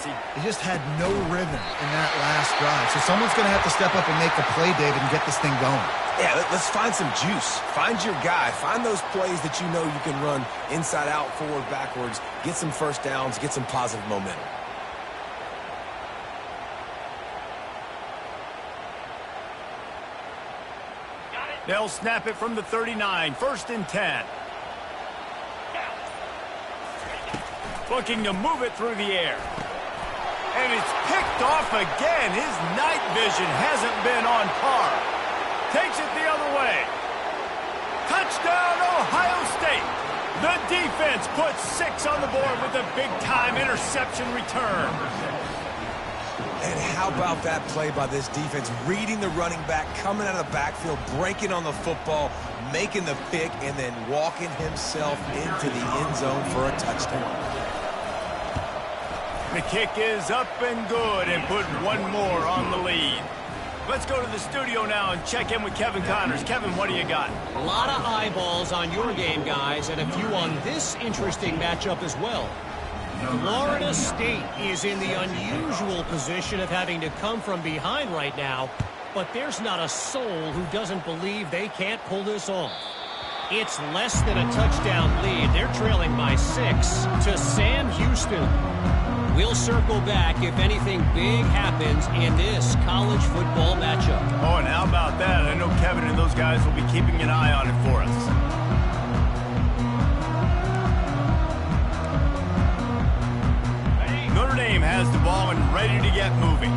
Jesse. He just had no rhythm in that last drive. So someone's going to have to step up and make a play, David, and get this thing going. Yeah, let's find some juice. Find your guy. Find those plays that you know you can run inside out, forward, backwards. Get some first downs. Get some positive momentum. They'll snap it from the 39. 1st and 10. Looking to move it through the air. And it's picked off again. His night vision hasn't been on par. Takes it the other way. Touchdown, Ohio State. The defense puts 6 on the board with a big-time interception return. And how about that play by this defense? Reading the running back, coming out of the backfield, breaking on the football, making the pick, and then walking himself into the end zone for a touchdown. The kick is up and good and put one more on the lead. Let's go to the studio now and check in with Kevin Connors. Kevin, what do you got? A lot of eyeballs on your game, guys, and a few on this interesting matchup as well. Florida State is in the unusual position of having to come from behind right now, but there's not a soul who doesn't believe they can't pull this off. It's less than a touchdown lead. They're trailing by 6 to Sam Houston. We'll circle back if anything big happens in this college football matchup. Oh, and how about that? I know Kevin and those guys will be keeping an eye on it for us. Notre Dame has the ball and ready to get moving.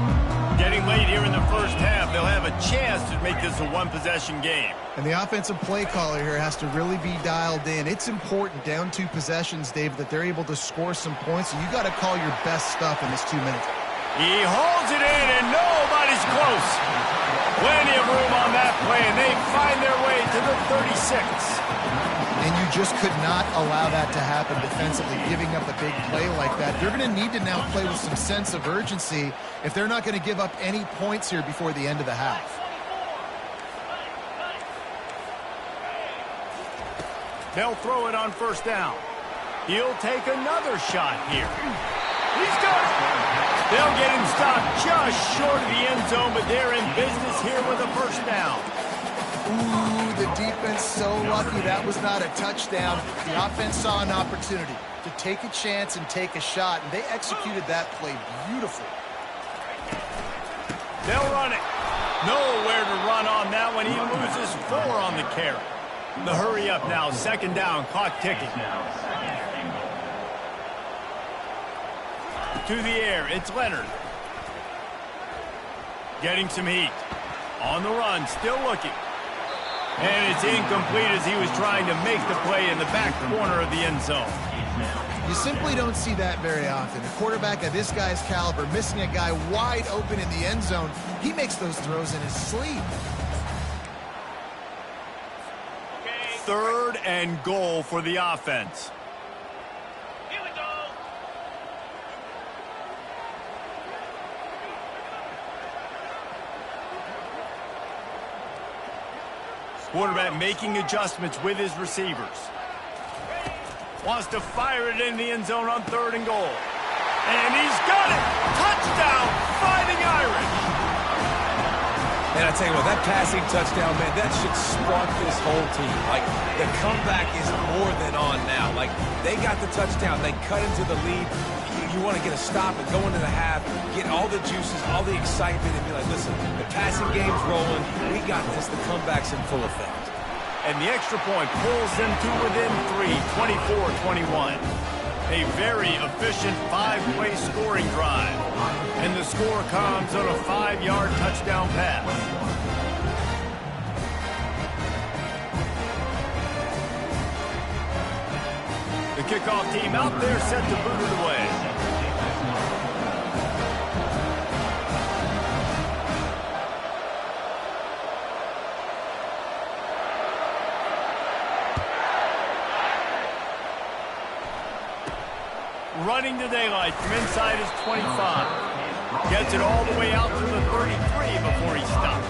Getting late here in the first half, they'll have a chance to make this a one-possession game. And the offensive play caller here has to really be dialed in. It's important, down 2 possessions, David, that they're able to score some points. So you got to call your best stuff in this 2 minutes. He holds it in, and nobody's close. Plenty of room on that play, and they find their way to the 36. And you just could not allow that to happen defensively, giving up a big play like that. They're going to need to now play with some sense of urgency if they're not going to give up any points here before the end of the half. They'll throw it on 1st down. He'll take another shot here. He's got it. They'll get him stopped just short of the end zone, but they're in business here with a 1st down. Ooh, the defense so lucky that was not a touchdown. The offense saw an opportunity to take a chance and take a shot, and they executed that play beautifully. They'll run it. Nowhere to run on that one. He loses 4 on the carry. The hurry up now. 2nd down. Clock ticking. To the air. It's Leonard. Getting some heat. On the run. Still looking. And it's incomplete as he was trying to make the play in the back corner of the end zone. You simply don't see that very often. A quarterback of this guy's caliber missing a guy wide open in the end zone. He makes those throws in his sleep. 3rd and goal for the offense. Here we go. Quarterback making adjustments with his receivers. Wants to fire it in the end zone on 3rd and goal. And he's got it! Touchdown! Fighting Irish! And I tell you what, that passing touchdown, man, that should spark this whole team. Like, the comeback is more than on now. Like, they got the touchdown. They cut into the lead. You want to get a stop and go into the half, get all the juices, all the excitement, and be like, listen, the passing game's rolling. We got this. The comeback's in full effect. And the extra point pulls them to within 3, 24-21. A very efficient 5-play scoring drive. And the score comes on a 5-yard touchdown pass. The kickoff team out there set to boot it away. Running the daylight from inside his 25. Gets it all the way out to the 33 before he stops.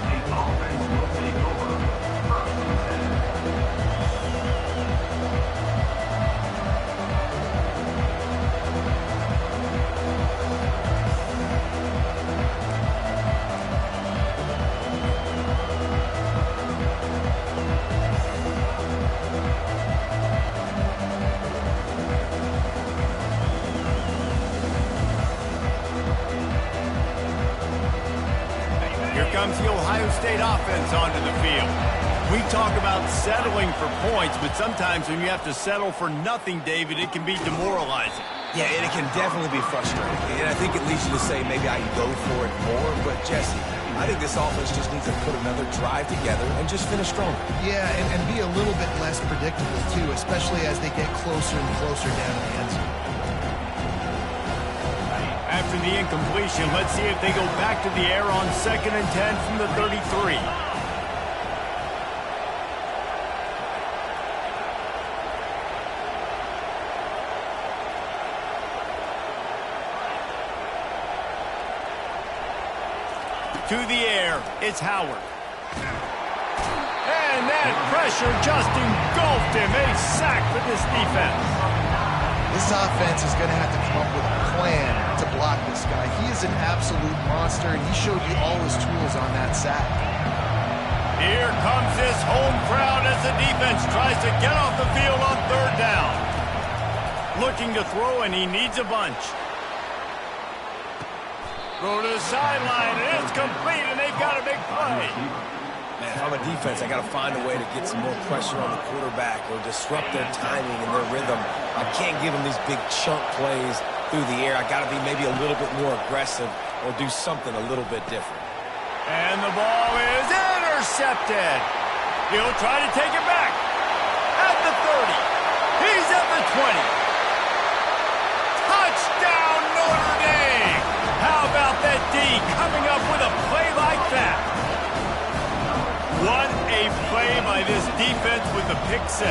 comes the Ohio State offense onto the field. We talk about settling for points, but sometimes when you have to settle for nothing, David, it can be demoralizing. Yeah, and it can definitely be frustrating. And I think it leads you to say maybe I can go for it more. But, Jesse, I think this offense just needs to put another drive together and just finish stronger. Yeah, and be a little bit less predictable, too, especially as they get closer and closer down to the end zone. After the incompletion, let's see if they go back to the air on 2nd and 10 from the 33. To the air, it's Howard. And that pressure just engulfed him. A sack for this defense. This offense is going to have to come up with a plan to block this guy. He is an absolute monster, and he showed you all his tools on that sack. Here comes this home crowd as the defense tries to get off the field on 3rd down. Looking to throw, and he needs a bunch. Throw to the sideline, and it's complete, and they've got a big play. Man, if I'm a defense, I got to find a way to get some more pressure on the quarterback or disrupt their timing and their rhythm. I can't give them these big chunk plays through the air. I got to be maybe a little bit more aggressive or do something a little bit different. And the ball is intercepted. He'll try to take it back. At the 30. He's at the 20. Touchdown, Notre Dame! How about that D coming up with a play like that? What a play by this defense with the pick 6.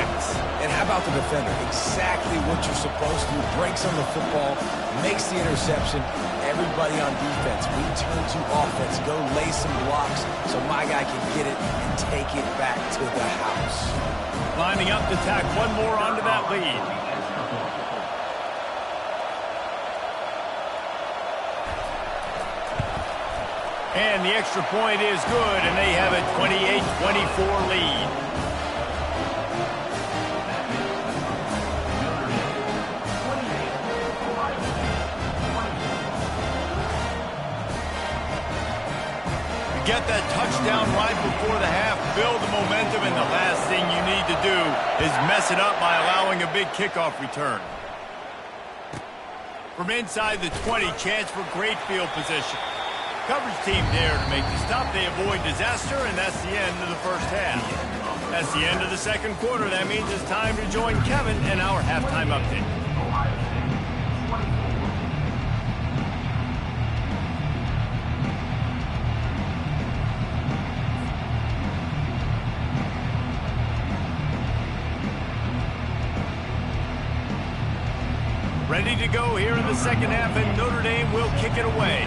And how about the defender? Exactly what you're supposed to do. Breaks on the football, makes the interception. Everybody on defense, we turn to offense. Go lay some blocks so my guy can get it and take it back to the house. Lining up to tack one more onto that lead. And the extra point is good, and they have a 28-24 lead. Get that touchdown right before the half, build the momentum, and the last thing you need to do is mess it up by allowing a big kickoff return. From inside the 20, chance for great field position. Coverage team there to make the stop. They avoid disaster, and that's the end of the first half. That's the end of the second quarter. That means it's time to join Kevin in our halftime update. Ready to go here in the second half, and Notre Dame will kick it away.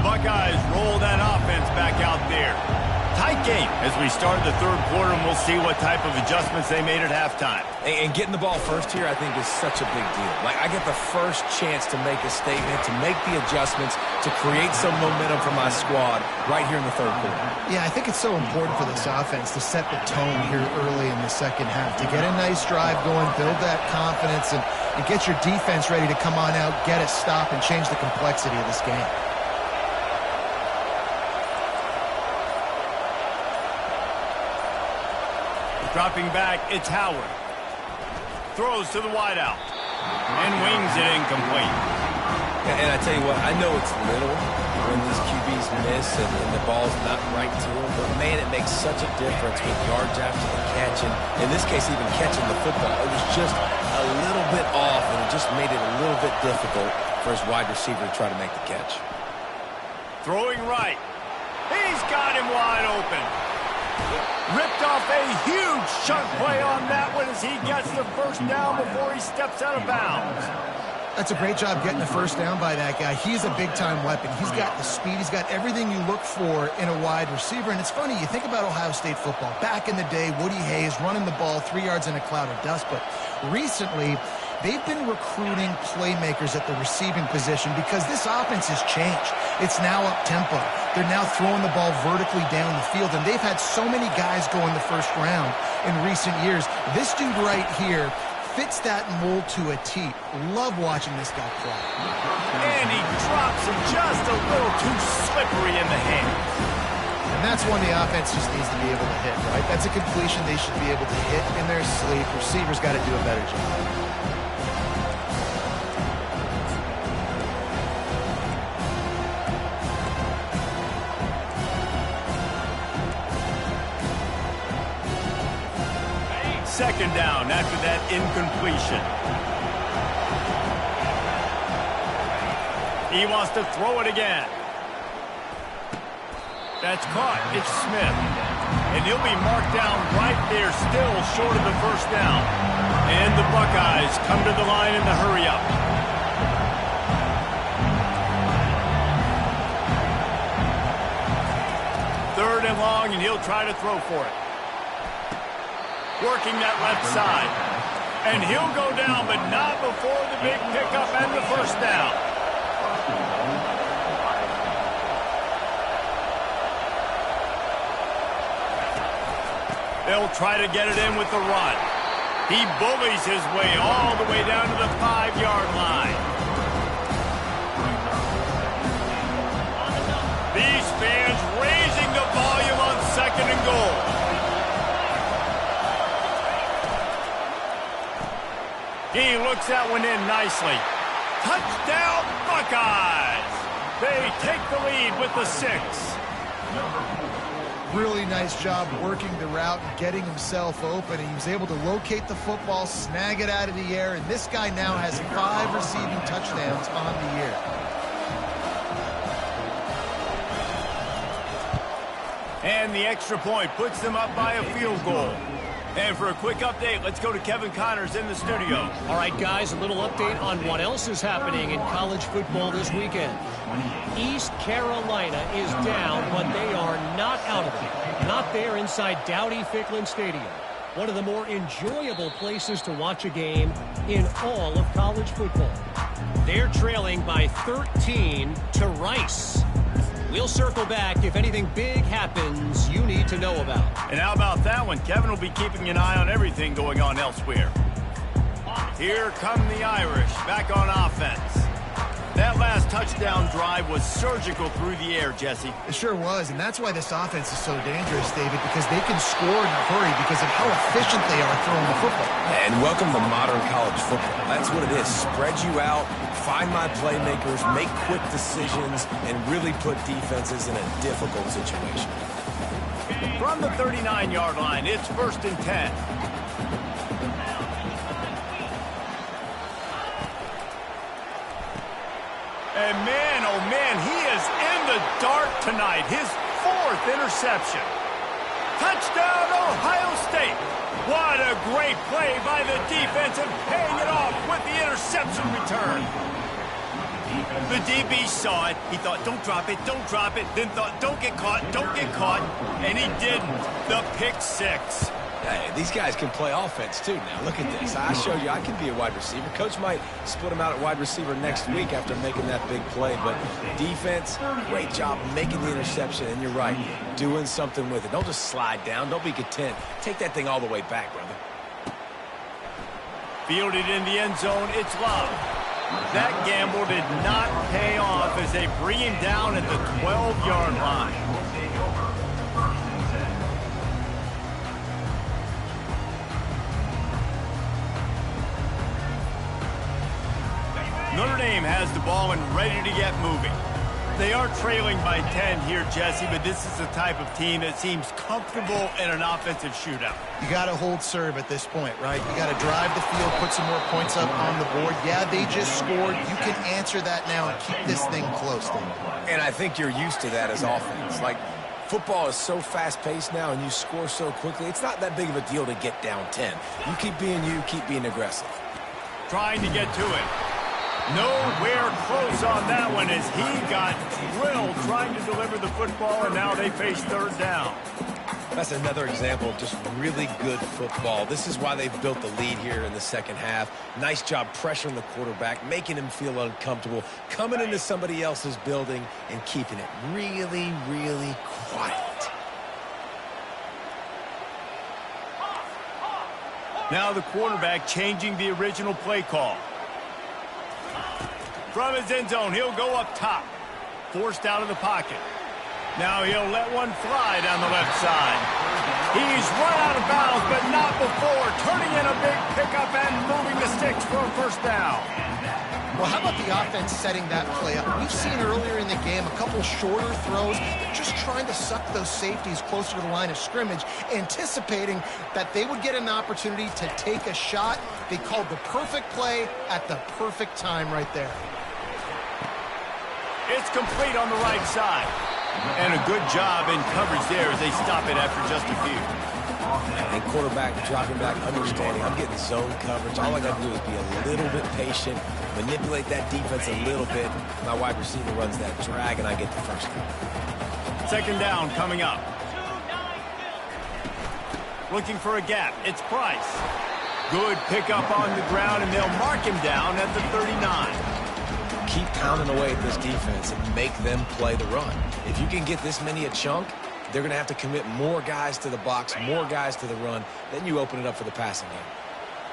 Buckeyes roll that offense back out there. Tight game as we start the third quarter, and we'll see what type of adjustments they made at halftime. And getting the ball first here, I think, is such a big deal. Like, I get the first chance to make a statement, to make the adjustments, to create some momentum for my squad right here in the third quarter. Yeah, I think it's so important for this offense to set the tone here early in the second half, to get a nice drive going, build that confidence, and get your defense ready to come on out, get a stop, and change the complexity of this game. Dropping back, it's Howard. Throws to the wideout. And wings it incomplete. And I tell you what, I know it's little when these QBs miss and the ball's not right to them, but man, it makes such a difference with yards after the catch. And in this case, even catching the football, it was just a little bit off, and it just made it a little bit difficult for his wide receiver to try to make the catch. Throwing right. He's got him wide open. Ripped off a huge chunk play on that one as he gets the first down before he steps out of bounds. That's a great job getting the first down by that guy. He's a big-time weapon. He's got the speed. He's got everything you look for in a wide receiver. And it's funny, you think about Ohio State football. Back in the day, Woody Hayes running the ball 3 yards in a cloud of dust. But recently, they've been recruiting playmakers at the receiving position because this offense has changed. It's now up-tempo. They're now throwing the ball vertically down the field. And they've had so many guys go in the first round in recent years. This dude right here fits that mold to a T. Love watching this guy play. And he drops him just a little too slippery in the hands. And that's one the offense just needs to be able to hit, right? That's a completion they should be able to hit in their sleep. Receivers got to do a better job. Second down after that incompletion. He wants to throw it again. That's caught. It's Smith. And he'll be marked down right there, still short of the first down. And the Buckeyes come to the line in the hurry-up. Third and long, and he'll try to throw for it. Working that left side. And he'll go down, but not before the big pickup and the first down. They'll try to get it in with the run. He bullies his way all the way down to the 5-yard line. These fans raising the volume on second and goal. He looks that one in nicely. Touchdown, Buckeyes! They take the lead with the 6. Really nice job working the route and getting himself open. He was able to locate the football, snag it out of the air, and this guy now has 5 receiving touchdowns on the year. And the extra point puts them up by a field goal. And for a quick update, let's go to Kevin Connors in the studio. All right, guys, a little update on what else is happening in college football this weekend. East Carolina is down, but they are not out of it. Not there inside Dowdy-Ficklin Stadium. One of the more enjoyable places to watch a game in all of college football. They're trailing by 13 to Rice. We'll circle back if anything big happens you need to know about. And how about that one? Kevin will be keeping an eye on everything going on elsewhere. Here come the Irish back on offense. That last touchdown drive was surgical through the air, Jesse. It sure was, and that's why this offense is so dangerous, David, because they can score in a hurry because of how efficient they are throwing the football. And welcome to modern college football. That's what it is. Spread you out, find my playmakers, make quick decisions, and really put defenses in a difficult situation. From the 39-yard line, it's 1st and 10. And man, oh man, he is in the dark tonight. His 4th interception. Touchdown, Ohio State. What a great play by the defense and paying it off with the interception return. The DB saw it. He thought, don't drop it, don't drop it. Then thought, don't get caught, don't get caught. And he didn't. The pick 6. Hey, these guys can play offense, too, now. Look at this. I showed you I can be a wide receiver. Coach might split him out at wide receiver next week after making that big play. But defense, great job making the interception. And you're right, doing something with it. Don't just slide down. Don't be content. Take that thing all the way back, brother. Fielded in the end zone, it's Love. That gamble did not pay off as they bring him down at the 12-yard line. Notre Dame has the ball and ready to get moving. They are trailing by 10 here, Jesse, but this is the type of team that seems comfortable in an offensive shootout. You got to hold serve at this point, right? You got to drive the field, put some more points up on the board. Yeah, they just scored. You can answer that now and keep this thing close, David. And I think you're used to that as offense. Like, football is so fast-paced now and you score so quickly, it's not that big of a deal to get down 10. You keep being you, keep being aggressive. Trying to get to it. Nowhere close on that one as he got drilled trying to deliver the football, and now they face third down. That's another example of just really good football. This is why they've built the lead here in the second half. Nice job pressuring the quarterback, making him feel uncomfortable, coming into somebody else's building and keeping it really, really quiet. Now the quarterback changing the original play call. From his end zone, he'll go up top. Forced out of the pocket. Now he'll let one fly down the left side. He's run out of bounds, but not before. Turning in a big pickup and moving the sticks for a first down. Well, how about the offense setting that play up? We've seen earlier in the game a couple shorter throws. They're just trying to suck those safeties closer to the line of scrimmage, anticipating that they would get an opportunity to take a shot. They called the perfect play at the perfect time right there. It's complete on the right side. And a good job in coverage there as they stop it after just a few. And quarterback dropping back, understanding I'm getting zone coverage. All I got to do is be a little bit patient, manipulate that defense a little bit. My wide receiver runs that drag, and I get the first down. Second down coming up. Looking for a gap. It's Price. Good pickup on the ground, and they'll mark him down at the 39. Keep pounding away at this defense and make them play the run. If you can get this many a chunk, they're going to have to commit more guys to the box, more guys to the run. Then you open it up for the passing game.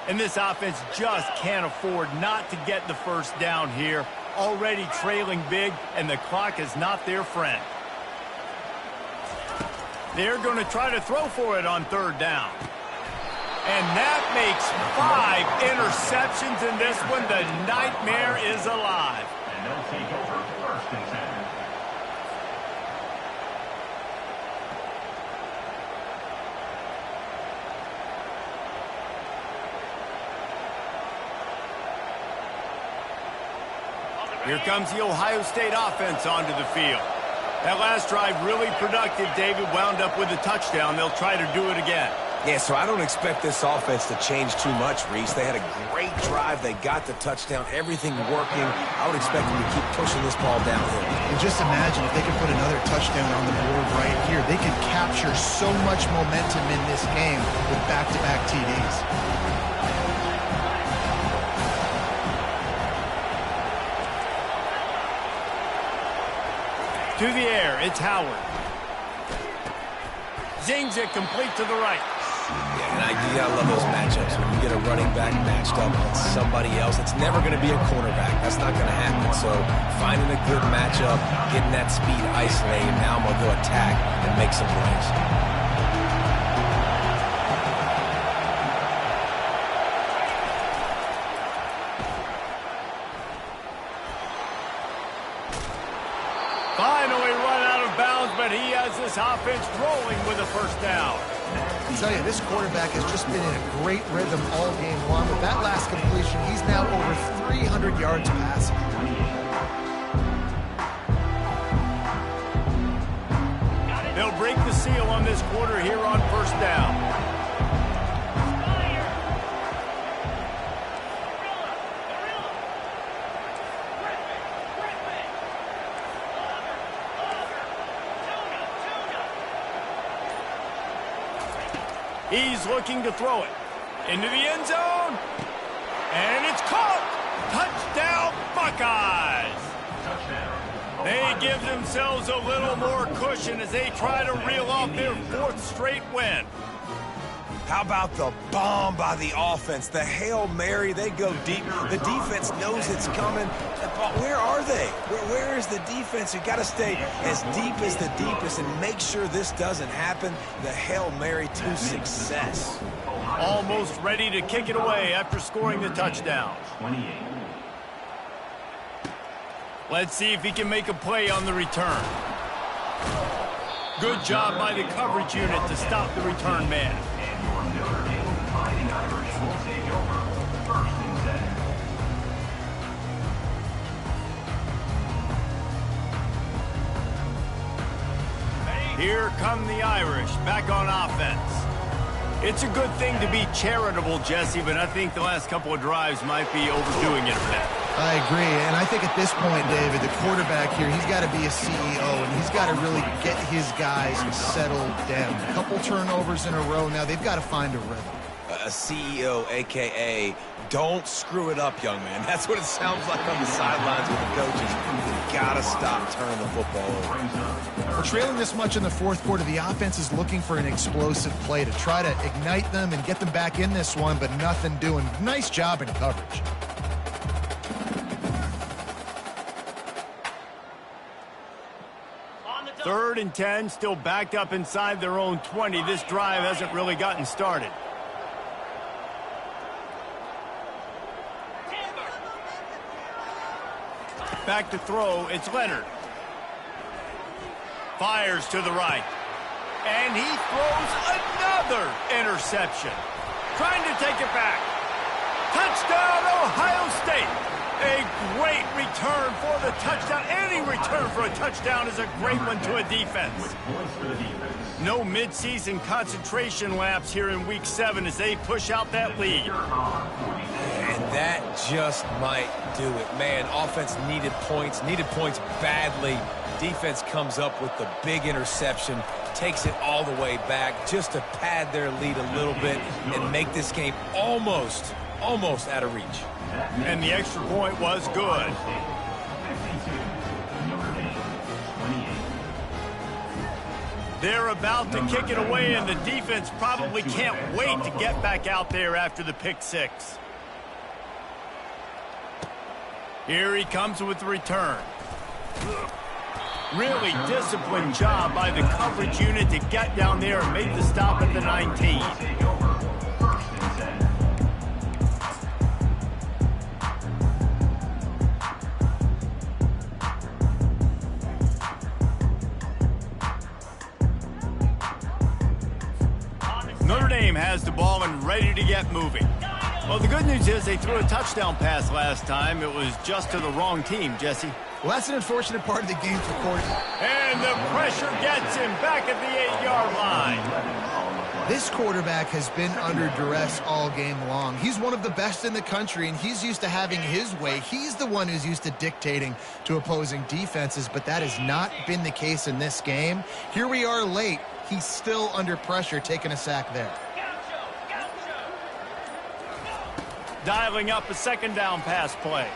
And this offense just can't afford not to get the first down here. Already trailing big, and the clock is not their friend. They're going to try to throw for it on third down. And that makes 5 interceptions in this one. The nightmare is alive. And they'll take over first and 10. Here comes the Ohio State offense onto the field. That last drive really productive. David wound up with a touchdown. They'll try to do it again. Yeah, so I don't expect this offense to change too much, Reese. They had a great drive. They got the touchdown. Everything working. I would expect them to keep pushing this ball downhill. And just imagine if they could put another touchdown on the board right here. They could capture so much momentum in this game with back-to-back TDs. To the air, it's Howard. Zings it complete to the right. Yeah, and you gotta love those matchups. When you get a running back matched up with somebody else, it's never going to be a cornerback. That's not going to happen. So finding a good matchup, getting that speed isolated, now I'm going to go attack and make some plays. Finally run out of bounds, but he has this offense rolling with a first down. I tell you, this quarterback has just been in a great rhythm all game long. With that last completion, he's now over 300 yards passing. They'll break the seal on this quarter here on first down. He's looking to throw it into the end zone, and it's caught. Touchdown, Buckeyes. They give themselves a little more cushion as they try to reel off their 4th straight win. How about the bomb by the offense? The Hail Mary, they go deep. The defense knows it's coming. But where are they? Where is the defense? You got to stay as deep as the deepest and make sure this doesn't happen. The Hail Mary to success. Almost ready to kick it away after scoring the touchdown. 28. Let's see if he can make a play on the return. Good job by the coverage unit to stop the return man. Here come the Irish back on offense. It's a good thing to be charitable, Jesse, but I think the last couple of drives might be overdoing it a bit. I agree, and I think at this point, David, the quarterback here, he's got to be a CEO, and he's got to really get his guys settled down. A couple turnovers in a row now. They've got to find a rhythm. A CEO, a.k.a. don't screw it up, young man. That's what it sounds like on the sidelines with the coaches. You've got to stop turning the football over. We're trailing this much in the fourth quarter. The offense is looking for an explosive play to try to ignite them and get them back in this one, but nothing doing. Nice job in coverage. Third and 10, still backed up inside their own 20. This drive hasn't really gotten started. Back to throw, it's Leonard. Fires to the right. And he throws another interception. Trying to take it back. Touchdown, Ohio State. A great return for the touchdown. Any return for a touchdown is a great one to a defense. No midseason concentration laps here in Week 7 as they push out that lead. And that just might do it. Man, offense needed points badly. Defense comes up with the big interception, takes it all the way back just to pad their lead a little bit and make this game almost out of reach. And the extra point was good. They're about to kick it away, and the defense probably can't wait to get back out there after the pick six. Here he comes with the return. Really disciplined job by the coverage unit to get down there and make the stop at the 19. Notre Dame has the ball and ready to get moving. Well, the good news is they threw a touchdown pass last time. It was just to the wrong team, Jesse. Well, that's an unfortunate part of the game for quarterback. And the pressure gets him back at the 8-yard line. This quarterback has been under duress all game long. He's one of the best in the country, and he's used to having his way. He's the one who's used to dictating to opposing defenses, but that has not been the case in this game. Here we are late. He's still under pressure, taking a sack there. Dialing up a second down pass play.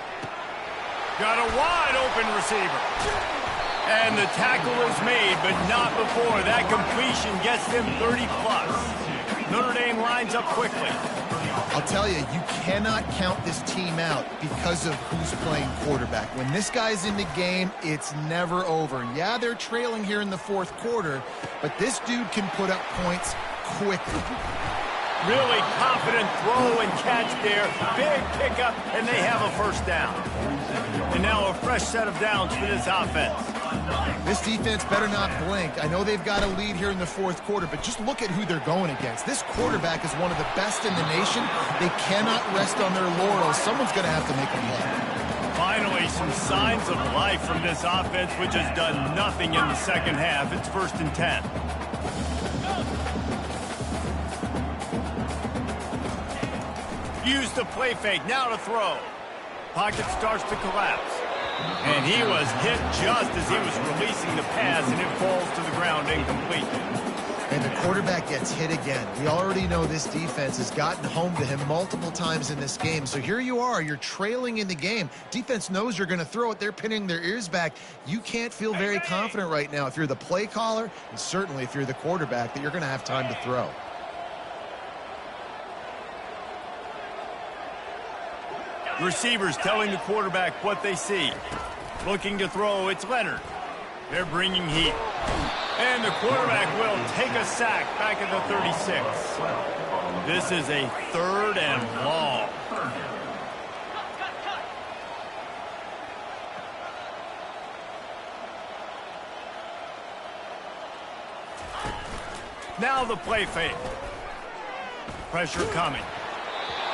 Got a wide open receiver. And the tackle is made, but not before. That completion gets them 30+. Notre Dame lines up quickly. I'll tell you, you cannot count this team out because of who's playing quarterback. When this guy's in the game, it's never over. Yeah, they're trailing here in the fourth quarter, but this dude can put up points quickly. Really confident throw and catch there. Big pickup, and they have a first down. And now a fresh set of downs for this offense. This defense better not blink. I know they've got a lead here in the fourth quarter, but just look at who they're going against. This quarterback is one of the best in the nation. They cannot rest on their laurels. Someone's going to have to make a play. Finally, some signs of life from this offense, which has done nothing in the second half. It's 1st and 10. Use the play fake, now to throw. Pocket starts to collapse. And he was hit just as he was releasing the pass, and it falls to the ground incomplete. And the quarterback gets hit again. We already know this defense has gotten home to him multiple times in this game. So here you are, you're trailing in the game. Defense knows you're going to throw it. They're pinning their ears back. You can't feel very confident right now if you're the play caller, and certainly if you're the quarterback, that you're going to have time to throw. Receivers telling the quarterback what they see. Looking to throw, it's Leonard. They're bringing heat. And the quarterback will take a sack back at the 36. This is a 3rd and long. Now the play fake. Pressure coming.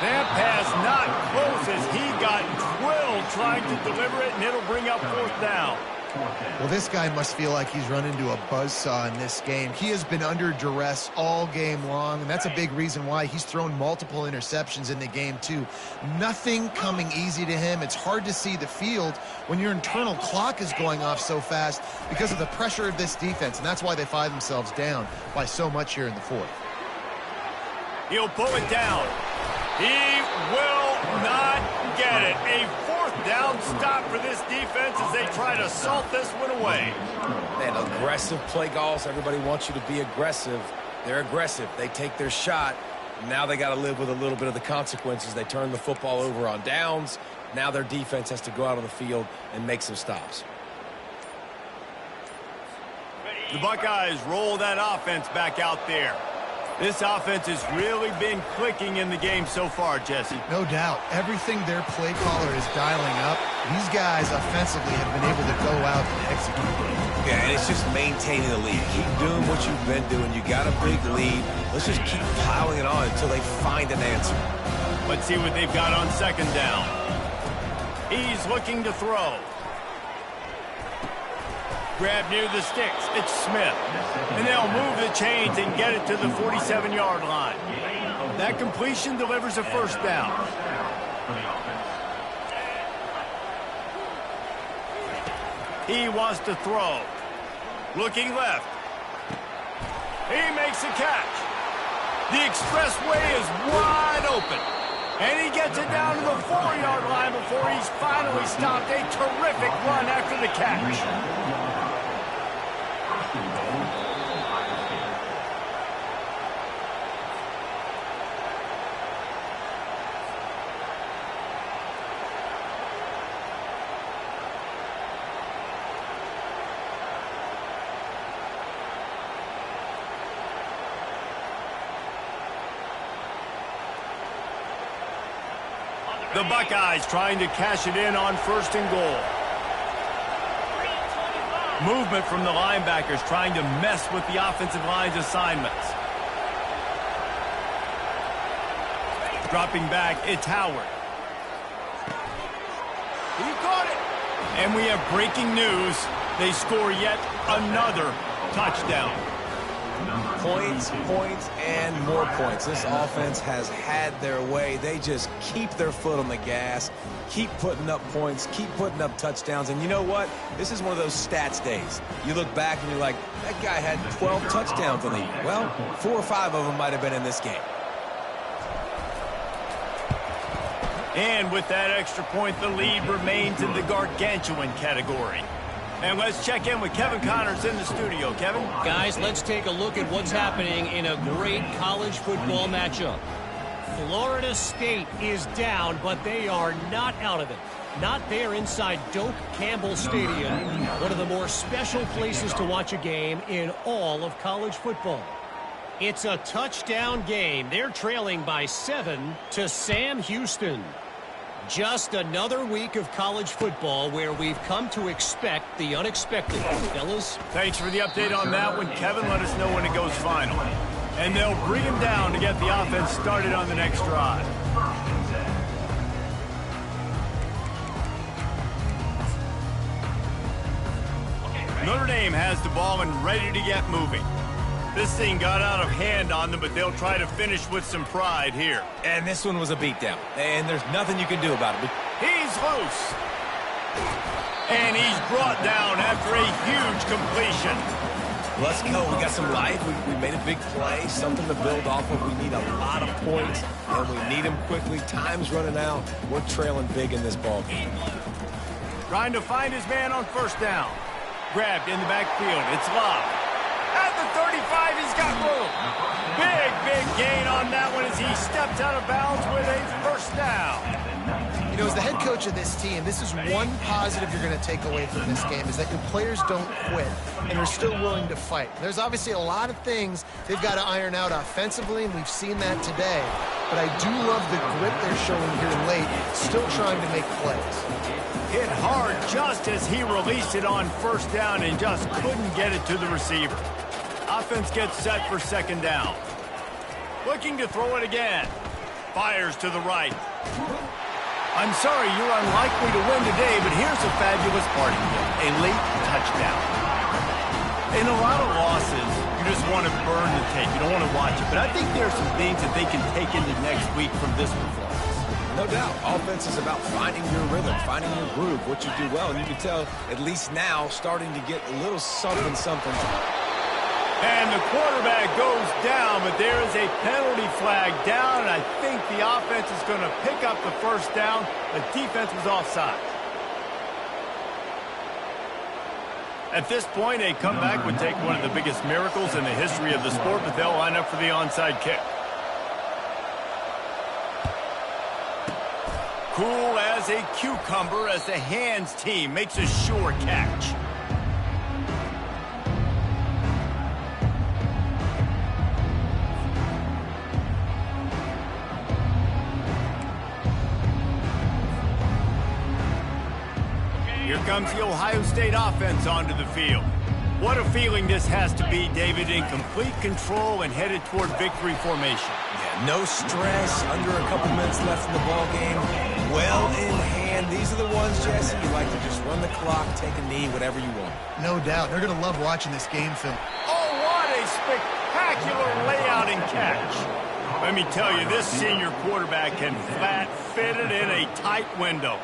That pass not close as he got drilled trying to deliver it, and it'll bring up 4th down. Well, this guy must feel like he's run into a buzzsaw in this game. He has been under duress all game long, and that's a big reason why he's thrown multiple interceptions in the game, too. Nothing coming easy to him. It's hard to see the field when your internal clock is going off so fast because of the pressure of this defense, and that's why they find themselves down by so much here in the fourth. He'll pull it down. He will not get it. A fourth down stop for this defense as they try to salt this one away. Man, aggressive play calls. Everybody wants you to be aggressive. They're aggressive. They take their shot. Now they got to live with a little bit of the consequences. They turn the football over on downs. Now their defense has to go out on the field and make some stops. The Buckeyes roll that offense back out there. This offense has really been clicking in the game so far, Jesse. No doubt. Everything their play caller is dialing up, these guys offensively have been able to go out and execute. Yeah, and it's just maintaining the lead. Keep doing what you've been doing. You got a big lead. Let's just keep piling it on until they find an answer. Let's see what they've got on second down. He's looking to throw. Grab near the sticks. It's Smith. And they'll move the chains and get it to the 47-yard line. That completion delivers a first down. He wants to throw. Looking left. He makes a catch. The expressway is wide open. And he gets it down to the 4-yard line before he's finally stopped. A terrific run after the catch. The Buckeyes trying to cash it in on first and goal. Movement from the linebackers trying to mess with the offensive line's assignments. Dropping back, it's Howard. He caught it. And we have breaking news. They score yet another touchdown. Points, points, and more points. This offense has had their way. They just keep their foot on the gas, keep putting up points, keep putting up touchdowns. And you know what? This is one of those stats days. You look back and you're like, that guy had 12 touchdowns in the year. Well, 4 or 5 of them might have been in this game. And with that extra point, the lead remains in the gargantuan category. And let's check in with Kevin Connors in the studio. Kevin? Guys, let's take a look at what's happening in a great college football matchup. Florida State is down, but they are not out of it. Not there inside Doak Campbell Stadium, one of the more special places to watch a game in all of college football. It's a touchdown game. They're trailing by 7 to Sam Houston. Just another week of college football where we've come to expect the unexpected. Fellas? Thanks for the update on that one, Kevin. Let us know when it goes final. And they'll bring him down to get the offense started on the next drive. Notre Dame has the ball and ready to get moving. This thing got out of hand on them, but they'll try to finish with some pride here. And this one was a beatdown, and there's nothing you can do about it. He's loose. And he's brought down after a huge completion. Let's go. We got some life. We made a big play, something to build off of. We need a lot of points, and we need them quickly. Time's running out. We're trailing big in this ball game. Trying to find his man on first down. Grabbed in the backfield. It's Love. At the 35, he's got room. Big gain on that one as he steps out of bounds with a first down. You know, as the head coach of this team, this is one positive you're going to take away from this game, is that your players don't quit and are still willing to fight. There's obviously a lot of things they've got to iron out offensively, and we've seen that today. But I do love the grit they're showing here late, still trying to make plays. Hit hard just as he released it on first down and just couldn't get it to the receiver. Offense gets set for second down. Looking to throw it again. Fires to the right. I'm sorry you're unlikely to win today, but here's a fabulous parting gift, a late touchdown. In a lot of losses, you just want to burn the tape. You don't want to watch it. But I think there are some things that they can take into next week from this performance. No doubt. Offense is about finding your rhythm, finding your groove, what you do well. And you can tell, at least now, starting to get a little something. And the quarterback goes down, but there is a penalty flag down, and I think the offense is going to pick up the first down. The defense was offside. At this point, a comeback would take one of the biggest miracles in the history of the sport, but they'll line up for the onside kick. Cool as a cucumber as the hands team makes a sure catch. Here comes the Ohio State offense onto the field. What a feeling this has to be, David, in complete control and headed toward victory formation. Yeah, no stress, under a couple minutes left in the ball game. Well in hand. These are the ones, Jesse, you like to just run the clock, take a knee, whatever you want. No doubt. They're going to love watching this game film. Oh, what a spectacular layout and catch. Let me tell you, this senior quarterback can flat fit it in a tight window.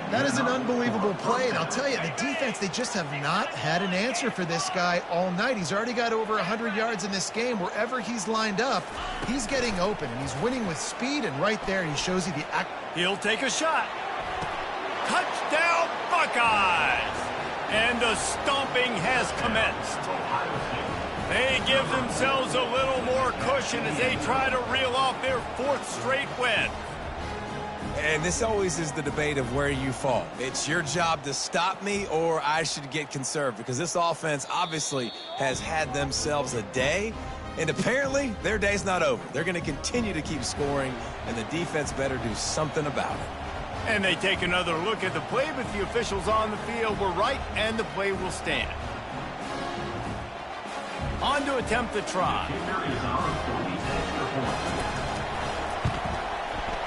That is an unbelievable play, and I'll tell you, the defense, they just have not had an answer for this guy all night. He's already got over 100 yards in this game. Wherever he's lined up, he's getting open, and he's winning with speed, and right there he shows you the act. He'll take a shot. Touchdown, Buckeyes! And the stomping has commenced. They give themselves a little more cushion as they try to reel off their fourth straight win. And this always is the debate of where you fall. It's your job to stop me, or I should get conserved, because this offense obviously has had themselves a day, and apparently their day's not over. They're going to continue to keep scoring, and the defense better do something about it. And they take another look at the play, but the officials on the field were right, and the play will stand. On to attempt the try.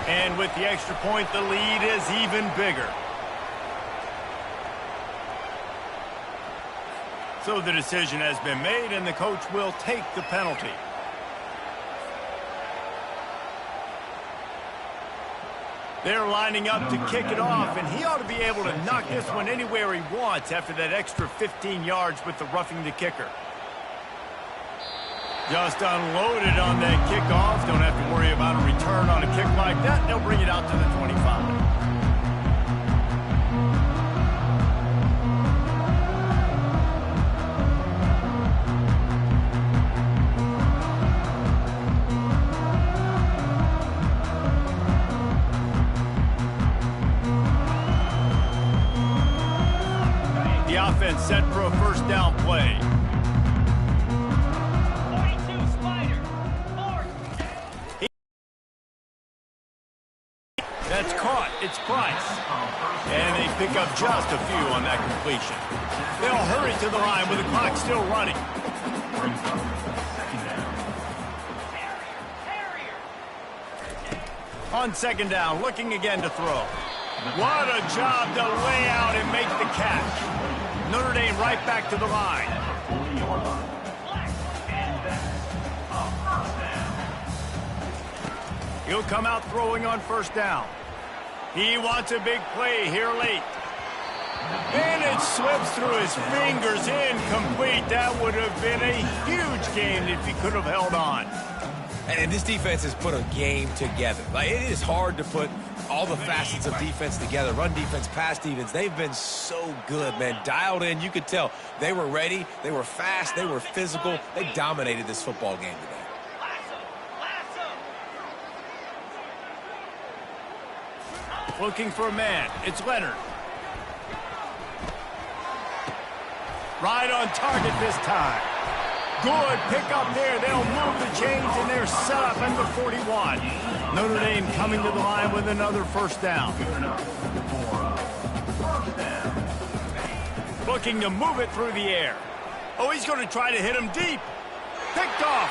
And with the extra point, the lead is even bigger. So the decision has been made, and the coach will take the penalty. They're lining up to kick it off, and he ought to be able to knock this one anywhere he wants after that extra 15 yards with the roughing the kicker. Just unloaded on that kickoff. Don't have to worry about a return on a kick like that. They'll bring it out to the 25. The offense set for a first down play. That's caught. It's Price. And they pick up just a few on that completion. They'll hurry to the line with the clock still running. On second down, looking again to throw. What a job to lay out and make the catch. Notre Dame right back to the line. He'll come out throwing on first down. He wants a big play here late. And it slips through his fingers, incomplete. That would have been a huge game if he could have held on. And this defense has put a game together. Like, it is hard to put all the facets of defense together. Run defense, pass defense. They've been so good, man. Dialed in. You could tell they were ready. They were fast. They were physical. They dominated this football game today. Looking for a man. It's Leonard. Right on target this time. Good pick up there. They'll move the chains, and they're set up at the 41. Notre Dame coming to the line with another first down. Looking to move it through the air. Oh, he's going to try to hit him deep. Picked off